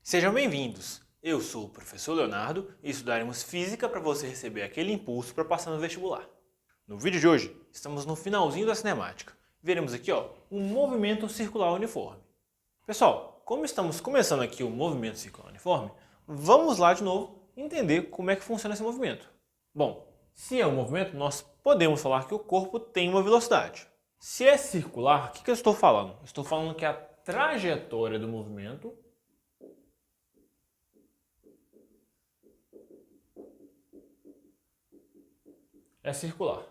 Sejam bem-vindos! Eu sou o professor Leonardo e estudaremos Física para você receber aquele impulso para passar no vestibular. No vídeo de hoje, estamos no finalzinho da cinemática. Veremos aqui um movimento circular uniforme. Pessoal, como estamos começando aqui o movimento circular uniforme, vamos lá de novo entender como é que funciona esse movimento. Bom, se é um movimento, nós podemos falar que o corpo tem uma velocidade. Se é circular, o que eu estou falando? Estou falando que a trajetória do movimento é circular.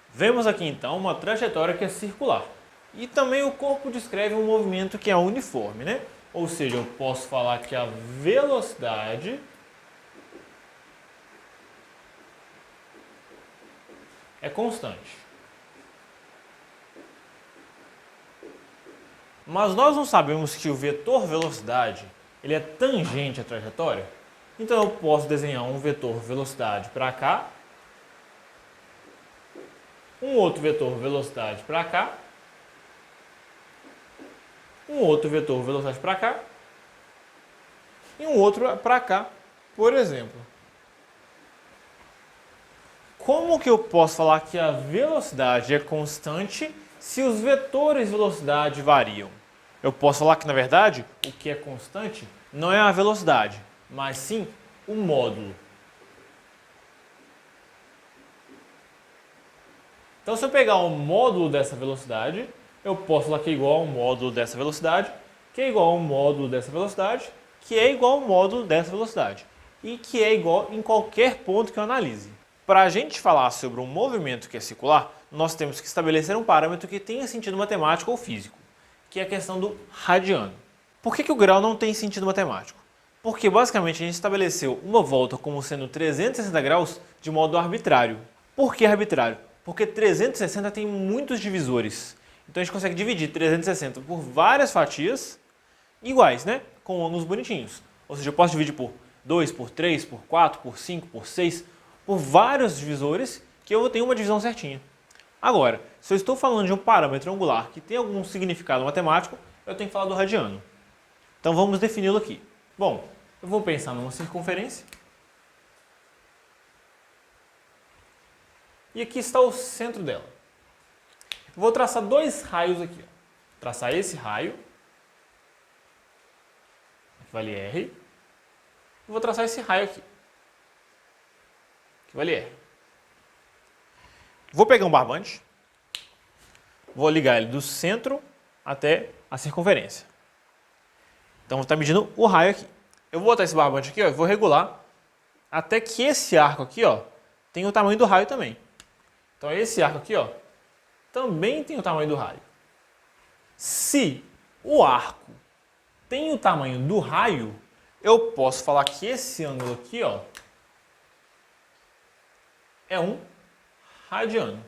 Vemos aqui então uma trajetória que é circular. E também o corpo descreve um movimento que é uniforme, né? Ou seja, eu posso falar que a velocidade é constante. Mas nós não sabemos que o vetor velocidade ele é tangente à trajetória. Então eu posso desenhar um vetor velocidade para cá, um outro vetor velocidade para cá, um outro vetor velocidade para cá e um outro para cá, por exemplo. Como que eu posso falar que a velocidade é constante se os vetores velocidade variam? Eu posso falar que, na verdade, o que é constante não é a velocidade, mas sim o módulo. Então, se eu pegar o módulo dessa velocidade, eu posso falar que é igual ao módulo dessa velocidade, que é igual ao módulo dessa velocidade, que é igual ao módulo dessa velocidade, e que é igual em qualquer ponto que eu analise. Para a gente falar sobre um movimento que é circular, nós temos que estabelecer um parâmetro que tenha sentido matemático ou físico, que é a questão do radiano. Por que o grau não tem sentido matemático? Porque basicamente a gente estabeleceu uma volta como sendo 360 graus de modo arbitrário. Por que arbitrário? Porque 360 tem muitos divisores. Então a gente consegue dividir 360 por várias fatias iguais, né? Com ângulos bonitinhos. Ou seja, eu posso dividir por 2, por 3, por 4, por 5, por 6, por vários divisores que eu vou ter uma divisão certinha. Agora, se eu estou falando de um parâmetro angular que tem algum significado matemático, eu tenho que falar do radiano. Então vamos defini-lo aqui. Bom, eu vou pensar numa circunferência. E aqui está o centro dela. Eu vou traçar dois raios aqui. Traçar esse raio, que vale R. E vou traçar esse raio aqui, que vale R. Vou pegar um barbante, vou ligar ele do centro até a circunferência. Então vou estar medindo o raio aqui. Eu vou botar esse barbante aqui, e vou regular até que esse arco aqui, tenha o tamanho do raio também. Então esse arco aqui, também tem o tamanho do raio. Se o arco tem o tamanho do raio, eu posso falar que esse ângulo aqui, é um radiano.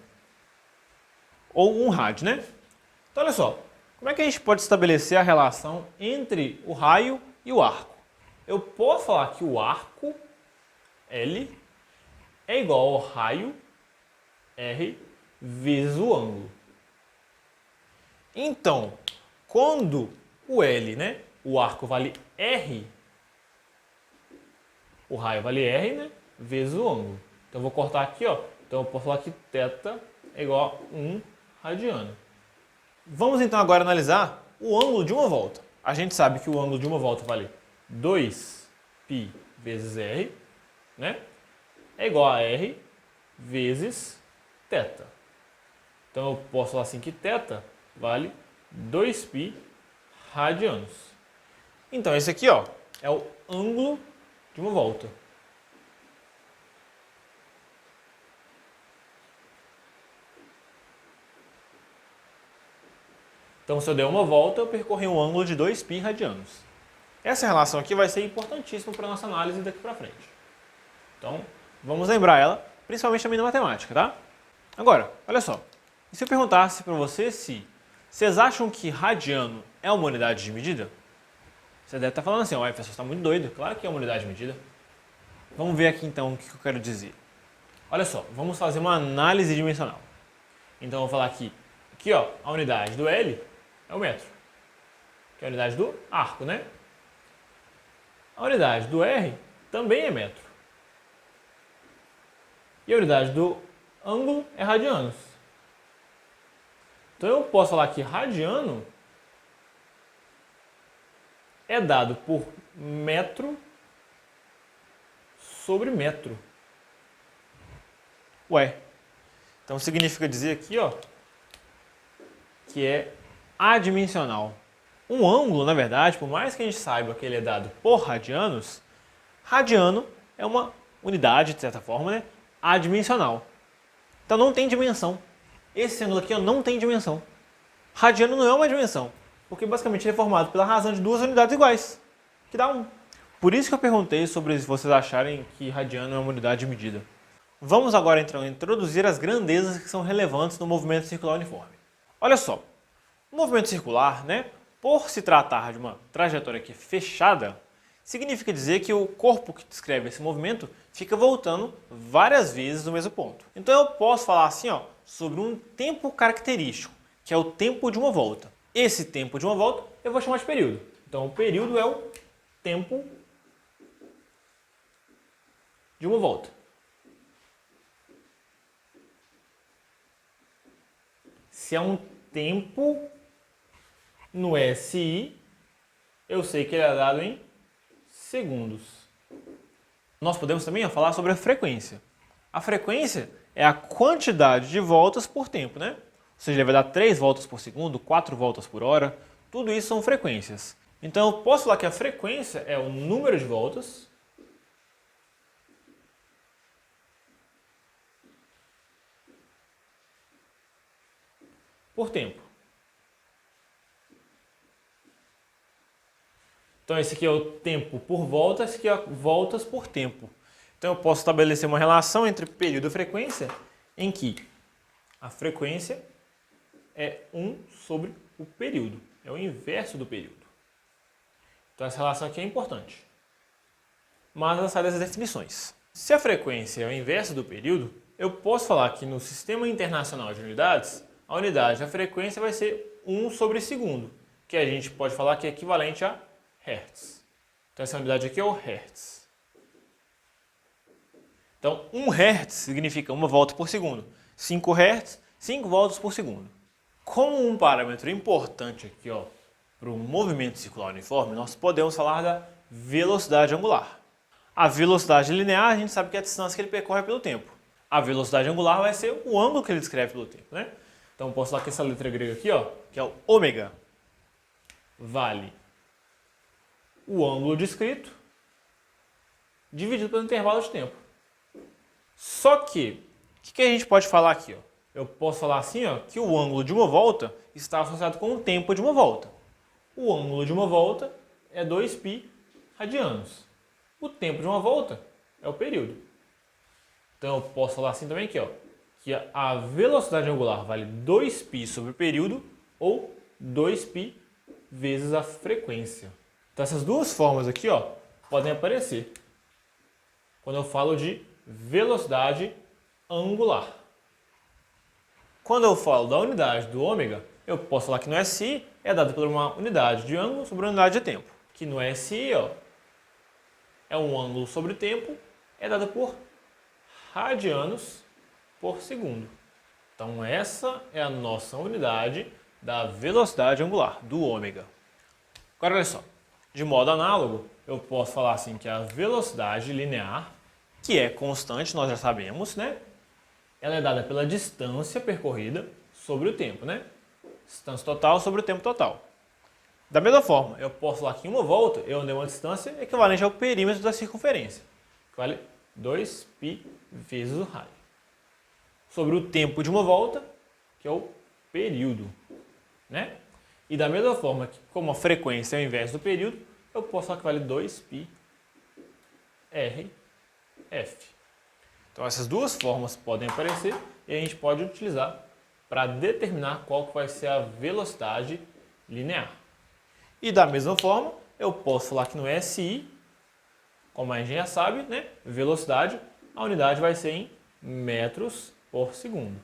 Ou um rádio, né? Então olha só, como é que a gente pode estabelecer a relação entre o raio e o arco? Eu posso falar que o arco L é igual ao raio R vezes o ângulo. Então, quando o L, né, o arco vale R, o raio vale R, né, vezes o ângulo. Então eu vou cortar aqui, Então eu posso falar que θ é igual a 1 radiano. Vamos então agora analisar o ângulo de uma volta. A gente sabe que o ângulo de uma volta vale 2π vezes R, né? É igual a R vezes θ. Então eu posso falar assim que θ vale 2π radianos. Então esse aqui, é o ângulo de uma volta. Então, se eu der uma volta, eu percorri um ângulo de 2π radianos. Essa relação aqui vai ser importantíssima para a nossa análise daqui para frente. Então, vamos lembrar ela, principalmente também na matemática, tá? Agora, olha só. E se eu perguntasse para você se vocês acham que radiano é uma unidade de medida? Você deve estar falando assim, professor, você está muito doido. Claro que é uma unidade de medida. Vamos ver aqui então o que eu quero dizer. Olha só, vamos fazer uma análise dimensional. Então, eu vou falar aqui a unidade do L é o metro, que é a unidade do arco, né? A unidade do R também é metro. E a unidade do ângulo é radianos. Então eu posso falar que radiano é dado por metro sobre metro. Ué, então significa dizer aqui, ó, que é adimensional. Um ângulo, na verdade, por mais que a gente saiba que ele é dado por radianos, radiano é uma unidade, de certa forma, né, adimensional. Então não tem dimensão. Esse ângulo aqui ó, não tem dimensão. Radiano não é uma dimensão, porque basicamente ele é formado pela razão de duas unidades iguais, que dá 1. Por isso que eu perguntei sobre se vocês acharem que radiano é uma unidade de medida. Vamos agora então introduzir as grandezas que são relevantes no movimento circular uniforme. Olha só, o movimento circular, né, por se tratar de uma trajetória aqui fechada, significa dizer que o corpo que descreve esse movimento fica voltando várias vezes no mesmo ponto. Então eu posso falar assim, ó, sobre um tempo característico, que é o tempo de uma volta. Esse tempo de uma volta eu vou chamar de período. Então o período é o tempo de uma volta. Se é um tempo no SI, eu sei que ele é dado em segundos. Nós podemos também falar sobre a frequência. A frequência é a quantidade de voltas por tempo, né? Ou seja, ele vai dar 3 voltas por segundo, 4 voltas por hora, tudo isso são frequências. Então eu posso falar que a frequência é o número de voltas por tempo. Então esse aqui é o tempo por volta, esse aqui é voltas por tempo. Então eu posso estabelecer uma relação entre período e frequência, em que a frequência é 1 sobre o período, é o inverso do período. Então essa relação aqui é importante. Mas ela sai das definições. Se a frequência é o inverso do período, eu posso falar que no Sistema Internacional de Unidades, a unidade da frequência vai ser 1 sobre segundo, que a gente pode falar que é equivalente a Hertz. Então essa unidade aqui é o Hertz. Então 1 Hertz significa 1 volta por segundo. 5 Hertz, 5 voltas por segundo. Como um parâmetro importante aqui para o movimento circular uniforme, nós podemos falar da velocidade angular. A velocidade linear, a gente sabe que é a distância que ele percorre pelo tempo. A velocidade angular vai ser o ângulo que ele descreve pelo tempo, né? Então, posso falar que essa letra grega aqui, que é o ômega, vale o ângulo descrito dividido pelo intervalo de tempo. Só que, o que a gente pode falar aqui? Eu posso falar assim, que o ângulo de uma volta está associado com o tempo de uma volta. O ângulo de uma volta é 2π radianos. O tempo de uma volta é o período. Então, eu posso falar assim também aqui, que a velocidade angular vale 2π sobre o período ou 2π vezes a frequência. Então essas duas formas aqui podem aparecer quando eu falo de velocidade angular. Quando eu falo da unidade do ômega, eu posso falar que no SI é dado por uma unidade de ângulo sobre uma unidade de tempo. Que no SI é um ângulo sobre o tempo, é dado por radianos por segundo. Então essa é a nossa unidade da velocidade angular, do ômega. Agora olha só, de modo análogo, eu posso falar assim que a velocidade linear, que é constante, nós já sabemos, né? Ela é dada pela distância percorrida sobre o tempo, né? Distância total sobre o tempo total. Da mesma forma, eu posso falar que em uma volta eu andei uma distância equivalente ao perímetro da circunferência, que vale 2π vezes o raio. Sobre o tempo de uma volta, que é o período, né? E da mesma forma que, como a frequência é o inverso do período, eu posso falar que vale 2π rf. Então essas duas formas podem aparecer e a gente pode utilizar para determinar qual que vai ser a velocidade linear. E da mesma forma, eu posso falar que no SI, como a gente já sabe, né, velocidade, a unidade vai ser em metros por segundo.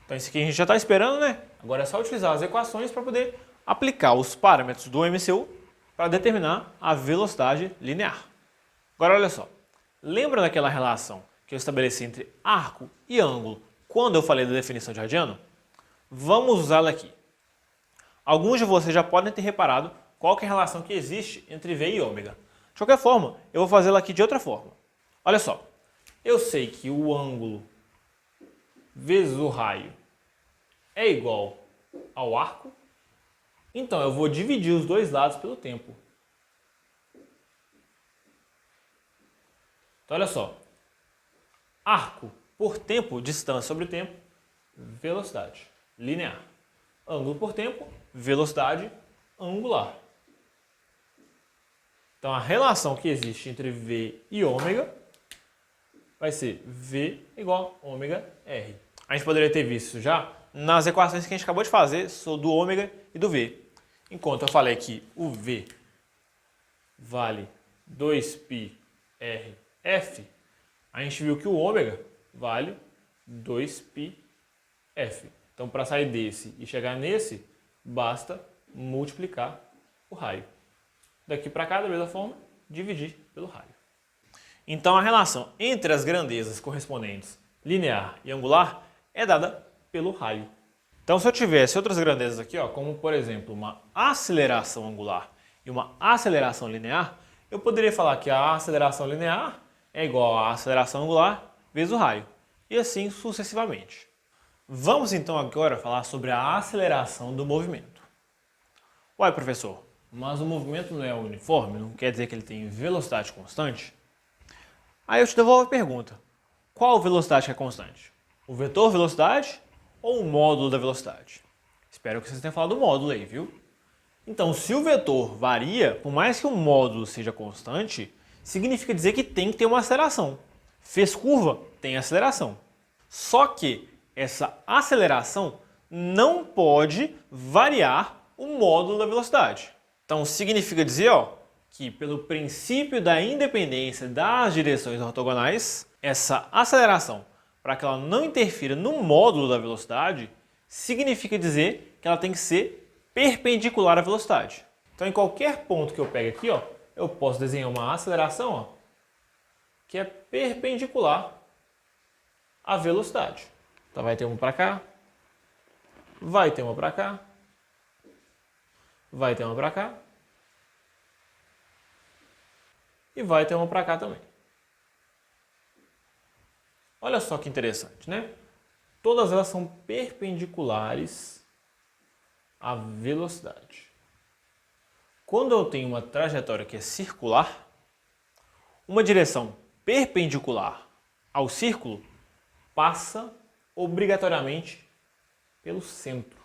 Então isso aqui a gente já está esperando, né? Agora é só utilizar as equações para poder aplicar os parâmetros do MCU para determinar a velocidade linear. Agora olha só, lembra daquela relação que eu estabeleci entre arco e ângulo quando eu falei da definição de radiano? Vamos usá-la aqui. Alguns de vocês já podem ter reparado qual que é a relação que existe entre V e ômega. De qualquer forma, eu vou fazê-la aqui de outra forma. Olha só, eu sei que o ângulo vezes o raio é igual ao arco, então eu vou dividir os dois lados pelo tempo. Então olha só, arco por tempo, distância sobre tempo, velocidade linear. Ângulo por tempo, velocidade angular. Então a relação que existe entre V e ômega vai ser V igual a ômega R. A gente poderia ter visto já nas equações que a gente acabou de fazer do ômega e do V. Enquanto eu falei que o V vale 2πrf, a gente viu que o ômega vale 2πf. Então, para sair desse e chegar nesse, basta multiplicar o raio. Daqui para cá, da mesma forma, dividir pelo raio. Então, a relação entre as grandezas correspondentes linear e angular é dada pelo raio. Então, se eu tivesse outras grandezas aqui, ó, como por exemplo uma aceleração angular e uma aceleração linear, eu poderia falar que a aceleração linear é igual à aceleração angular vezes o raio, e assim sucessivamente. Vamos então agora falar sobre a aceleração do movimento. Uai, professor, mas o movimento não é uniforme, não quer dizer que ele tem velocidade constante? Aí eu te devolvo a pergunta, qual velocidade que é constante? O vetor velocidade ou o módulo da velocidade? Espero que vocês tenham falado do módulo aí, viu? Então, se o vetor varia, por mais que o módulo seja constante, significa dizer que tem que ter uma aceleração. Fez curva, tem aceleração. Só que essa aceleração não pode variar o módulo da velocidade. Então, significa dizer, ó, que pelo princípio da independência das direções ortogonais, essa aceleração, para que ela não interfira no módulo da velocidade, significa dizer que ela tem que ser perpendicular à velocidade. Então, em qualquer ponto que eu pegue aqui, ó, eu posso desenhar uma aceleração, ó, que é perpendicular à velocidade. Então, vai ter uma para cá, vai ter uma para cá, vai ter uma para cá e vai ter uma para cá também. Olha só que interessante, né? Todas elas são perpendiculares à velocidade. Quando eu tenho uma trajetória que é circular, uma direção perpendicular ao círculo passa obrigatoriamente pelo centro.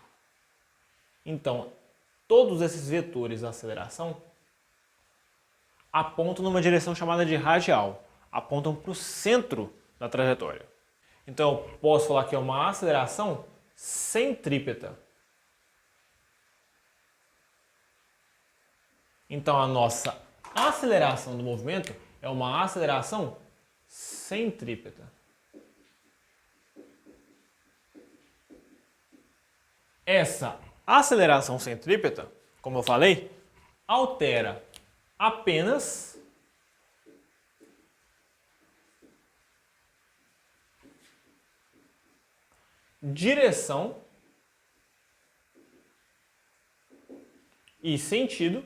Então, todos esses vetores da aceleração apontam numa direção chamada de radial, apontam para o centro da trajetória. Então, eu posso falar que é uma aceleração centrípeta. Então, a nossa aceleração do movimento é uma aceleração centrípeta. Essa aceleração centrípeta, como eu falei, altera apenas direção e sentido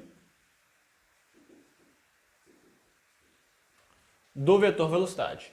do vetor velocidade.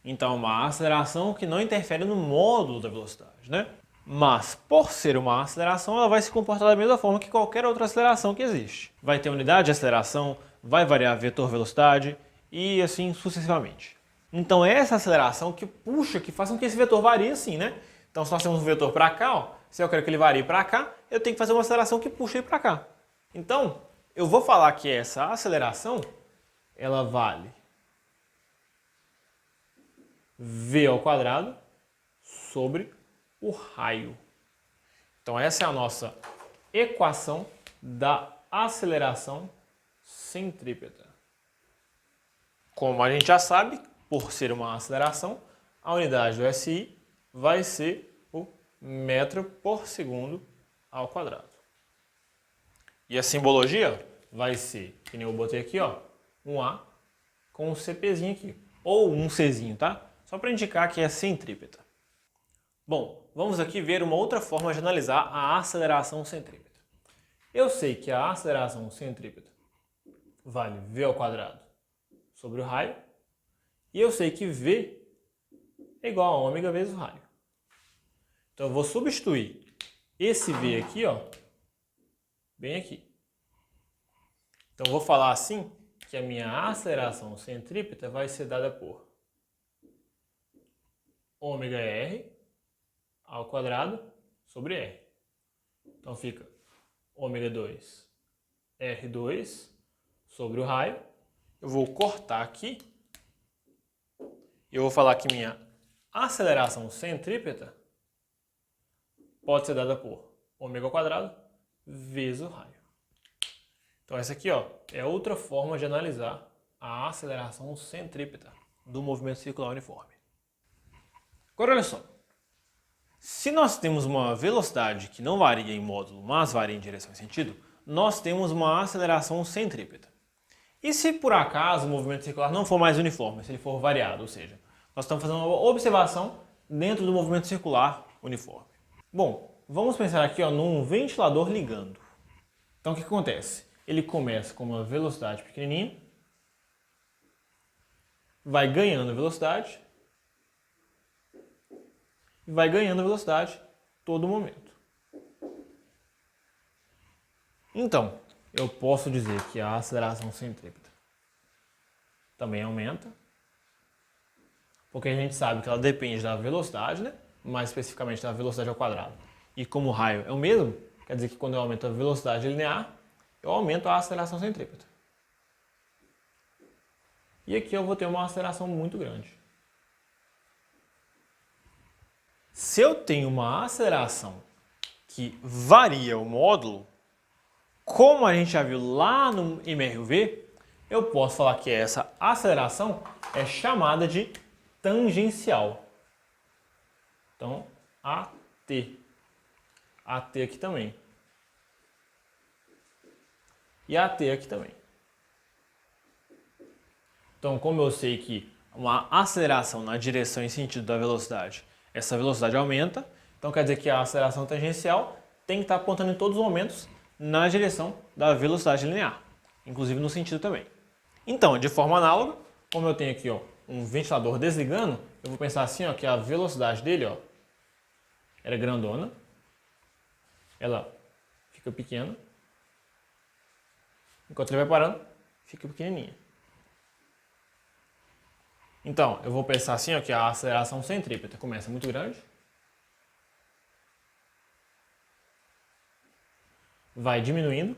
Então, uma aceleração que não interfere no módulo da velocidade, né? Mas, por ser uma aceleração, ela vai se comportar da mesma forma que qualquer outra aceleração que existe. Vai ter unidade de aceleração, vai variar vetor velocidade e assim sucessivamente. Então, é essa aceleração que puxa, que faz com que esse vetor varie assim, né? Então, se nós temos um vetor para cá, ó, se eu quero que ele varie para cá, eu tenho que fazer uma aceleração que puxa ele para cá. Então, eu vou falar que essa aceleração, ela vale v ao quadrado sobre o raio. Então, essa é a nossa equação da aceleração centrípeta. Como a gente já sabe, por ser uma aceleração, a unidade do SI vai ser o metro por segundo ao quadrado. E a simbologia vai ser, que nem eu botei aqui, ó, um A com um CPzinho aqui, ou um Czinho, tá? Só para indicar que é centrípeta. Bom, vamos aqui ver uma outra forma de analisar a aceleração centrípeta. Eu sei que a aceleração centrípeta vale V ao quadrado sobre o raio, e eu sei que V é igual a ômega vezes o raio. Então eu vou substituir esse V aqui, ó, bem aqui. Então eu vou falar assim, que a minha aceleração centrípeta vai ser dada por ômega R ao quadrado sobre R. Então fica ômega 2 R2 sobre o raio. Eu vou cortar aqui. E eu vou falar que minha aceleração centrípeta pode ser dada por ômega ao quadrado vezes o raio. Então essa aqui, ó, é outra forma de analisar a aceleração centrípeta do movimento circular uniforme. Agora olha só. Se nós temos uma velocidade que não varia em módulo, mas varia em direção e sentido, nós temos uma aceleração centrípeta. E se por acaso o movimento circular não for mais uniforme, se ele for variado, ou seja, nós estamos fazendo uma observação dentro do movimento circular uniforme. Bom, vamos pensar aqui, ó, num ventilador ligando. Então o que acontece? Ele começa com uma velocidade pequenininha, vai ganhando velocidade e vai ganhando velocidade todo momento. Então, eu posso dizer que a aceleração centrípeta também aumenta, porque a gente sabe que ela depende da velocidade, né? Mais especificamente da velocidade ao quadrado. E como o raio é o mesmo, quer dizer que quando eu aumento a velocidade linear, eu aumento a aceleração centrípeta. E aqui eu vou ter uma aceleração muito grande. Se eu tenho uma aceleração que varia o módulo, como a gente já viu lá no MRUV, eu posso falar que essa aceleração é chamada de tangencial. Então, AT. AT aqui também. E AT aqui também. Então, como eu sei que uma aceleração na direção e sentido da velocidade, essa velocidade aumenta, então quer dizer que a aceleração tangencial tem que estar apontando em todos os momentos na direção da velocidade linear, inclusive no sentido também. Então, de forma análoga, como eu tenho aqui, ó, um ventilador desligando, eu vou pensar assim, ó, que a velocidade dele, ó, era grandona, ela fica pequena, enquanto ele vai parando, fica pequenininha. Então, eu vou pensar assim, ó, que a aceleração centrípeta começa muito grande, vai diminuindo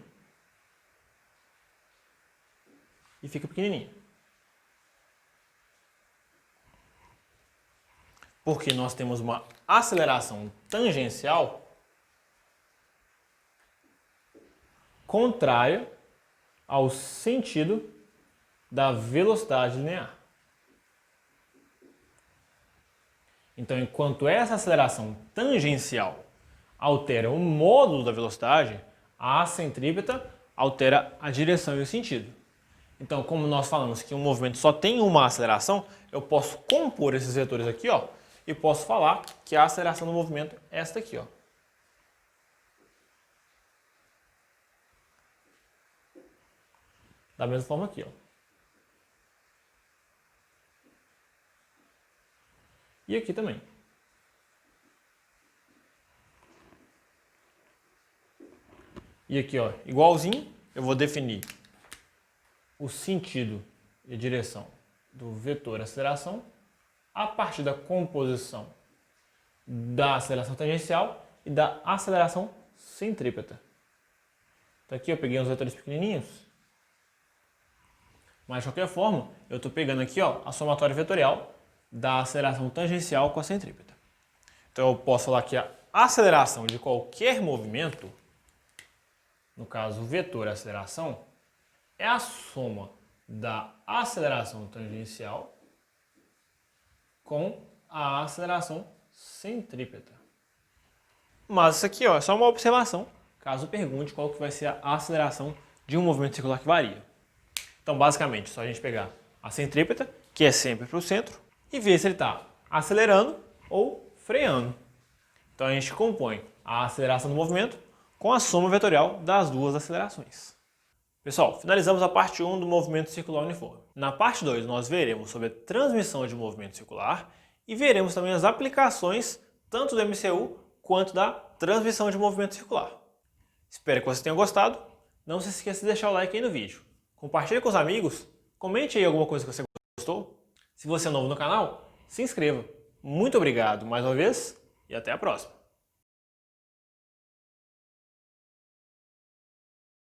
e fica pequenininha. Porque nós temos uma aceleração tangencial contrária ao sentido da velocidade linear. Então, enquanto essa aceleração tangencial altera o módulo da velocidade, a centrípeta altera a direção e o sentido. Então, como nós falamos que um movimento só tem uma aceleração, eu posso compor esses vetores aqui, ó, e posso falar que a aceleração do movimento é esta aqui, ó. Da mesma forma aqui, ó. E aqui também. E aqui, ó, igualzinho, eu vou definir o sentido e direção do vetor aceleração a partir da composição da aceleração tangencial e da aceleração centrípeta. Então aqui eu peguei uns vetores pequenininhos, mas de qualquer forma eu estou pegando aqui, ó, a somatória vetorial da aceleração tangencial com a centrípeta. Então eu posso falar que a aceleração de qualquer movimento, no caso o vetor aceleração, é a soma da aceleração tangencial com a aceleração centrípeta. Mas isso aqui é só uma observação, caso pergunte qual que vai ser a aceleração de um movimento circular que varia. Então, basicamente, é só a gente pegar a centrípeta, que é sempre para o centro, e ver se ele está acelerando ou freando. Então, a gente compõe a aceleração do movimento com a soma vetorial das duas acelerações. Pessoal, finalizamos a parte 1 do movimento circular uniforme. Na parte 2, nós veremos sobre a transmissão de movimento circular e veremos também as aplicações tanto do MCU quanto da transmissão de movimento circular. Espero que você tenha gostado. Não se esqueça de deixar o like aí no vídeo. Compartilhe com os amigos, comente aí alguma coisa que você gostou. Se você é novo no canal, se inscreva. Muito obrigado mais uma vez e até a próxima.